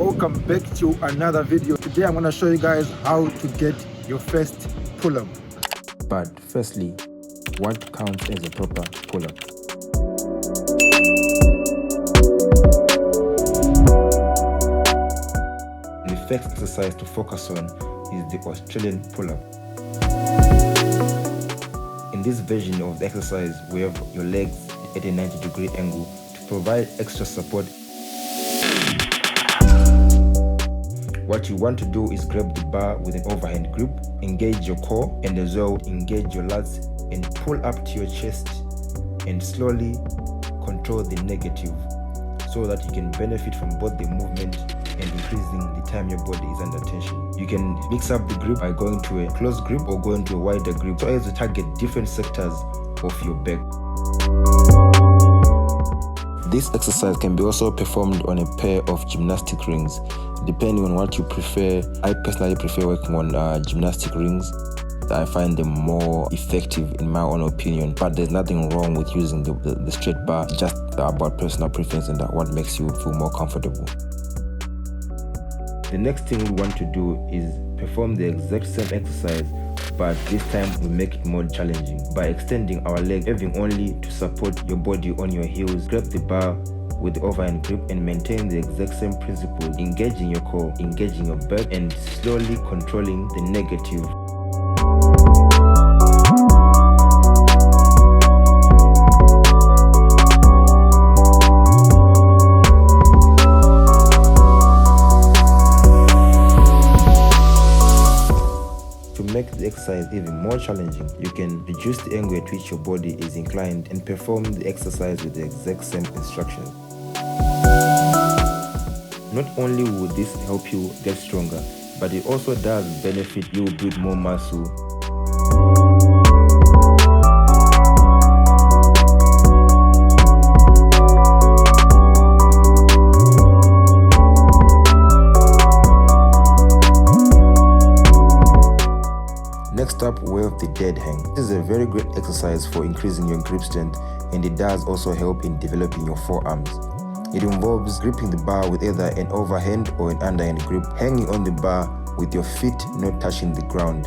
welcome back to another video. Today I'm going to show you guys how to get your first pull-up. But firstly, what counts as a proper pull-up? The first exercise to focus on is the Australian pull-up. In this version of the exercise, we have your legs at a 90-degree angle to provide extra support. What you want to do is grab the bar with an overhand grip, engage your core, and as well engage your lats and pull up to your chest and slowly control the negative so that you can benefit from both the movement and increasing the time your body is under tension. You can mix up the grip by going to a close grip or going to a wider grip so as to target different sectors of your back. This exercise can be also performed on a pair of gymnastic rings, depending on what you prefer. I personally prefer working on gymnastic rings. I find them more effective in my own opinion, but there's nothing wrong with using the straight bar, just about personal preference and what makes you feel more comfortable. The next thing we want to do is perform the exact same exercise, but this time we make it more challenging by extending our leg, having only to support your body on your heels. Grab the bar with the overhand grip and maintain the exact same principle, engaging your core, engaging your back, and slowly controlling the negative. To make the exercise even more challenging, you can reduce the angle at which your body is inclined and perform the exercise with the exact same instructions. Not only will this help you get stronger, but it also does benefit you build more muscle. Next up, we have the dead hang. This is a very great exercise for increasing your grip strength, and it does also help in developing your forearms. It involves gripping the bar with either an overhand or an underhand grip, hanging on the bar with your feet not touching the ground.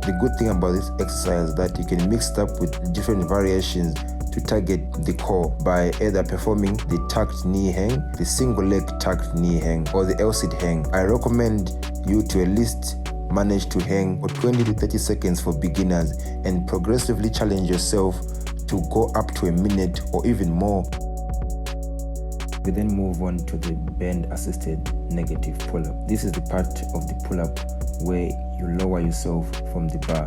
The good thing about this exercise is that you can mix it up with different variations to target the core by either performing the tucked knee hang, the single leg tucked knee hang, or the L-sit hang. I recommend you to at least manage to hang for 20 to 30 seconds for beginners and progressively challenge yourself to go up to a minute or even more. We then move on to the bend assisted negative pull-up. This is the part of the pull-up where you lower yourself from the bar,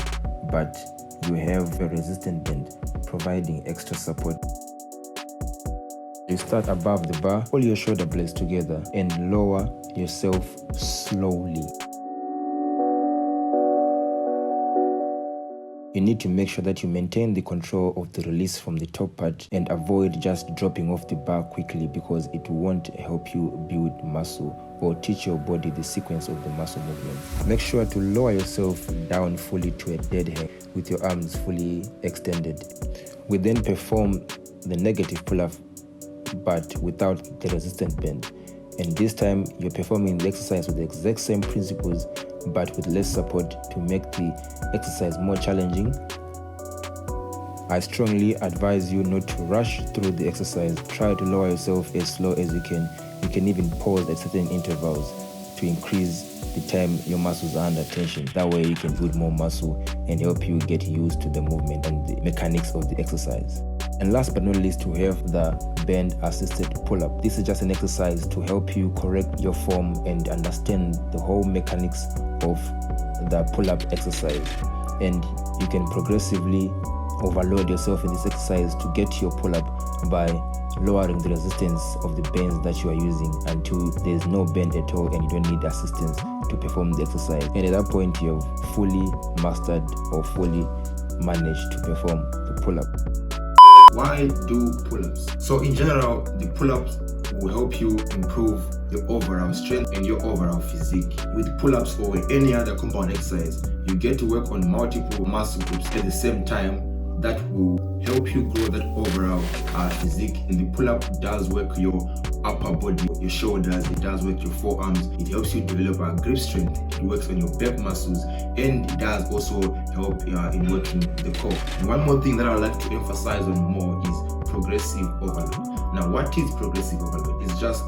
but you have a resistant bend, providing extra support. You start above the bar, pull your shoulder blades together and lower yourself slowly. You need to make sure that you maintain the control of the release from the top part and avoid just dropping off the bar quickly, because it won't help you build muscle or teach your body the sequence of the muscle movement. Make sure to lower yourself down fully to a dead hang with your arms fully extended. We then perform the negative pull-up but without the resistant bend. And this time you're performing the exercise with the exact same principles but with less support to make the exercise more challenging. I strongly advise you not to rush through the exercise. Try to lower yourself as slow as you can. You can even pause at certain intervals to increase the time your muscles are under tension. That way you can build more muscle and help you get used to the movement and the mechanics of the exercise. And last but not least, we have the bend assisted pull-up. This is just an exercise to help you correct your form and understand the whole mechanics of the pull-up exercise. And you can progressively overload yourself in this exercise to get your pull-up by lowering the resistance of the bends that you are using until there's no bend at all and you don't need assistance to perform the exercise. And at that point, you have fully mastered or fully managed to perform the pull-up. Why do pull-ups? So in general, the pull-ups will help you improve your overall strength and your overall physique. With pull-ups or any other compound exercise, you get to work on multiple muscle groups at the same time. That will help you grow that overall physique. And the pull-up does work your upper body, your shoulders, it does work your forearms, it helps you develop a grip strength, it works on your back muscles, and it does also help in working the core. And one more thing that I would like to emphasize on more is progressive overload. Now, what is progressive overload? It's just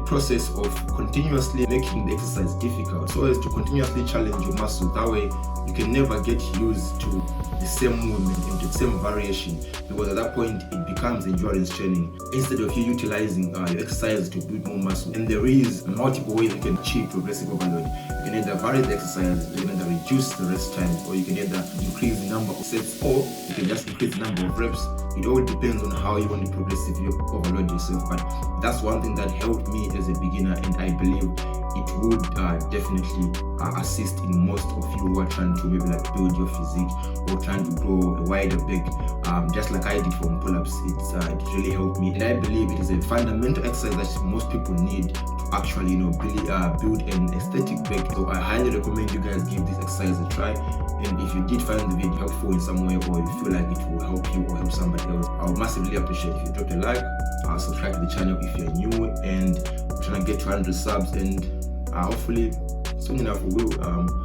process of continuously making the exercise difficult, so as to continuously challenge your muscles. That way you can never get used to the same movement and the same variation, because at that point it becomes endurance training instead of you utilizing your exercise to build more muscle. And there is multiple ways you can achieve progressive overload. You can either vary the exercise, you can either reduce the rest times, or you can either increase the number of sets, or you can just increase the number of reps. It all depends on how you want to progressively overload yourself. But that's one thing that helped me as a beginner, and I believe it would definitely assist in most of you who are trying to maybe like build your physique or trying to grow a wider back, just like I did from pull-ups. It really helped me, and I believe it is a fundamental exercise that most people need to actually really build an aesthetic back. So I highly recommend you guys give this exercise a try. And if you did find the video helpful in some way, or you feel like it will help you or help somebody else, I would massively appreciate if you drop a like, subscribe to the channel if you're new, and we're trying to get 200 subs, and hopefully soon enough we will.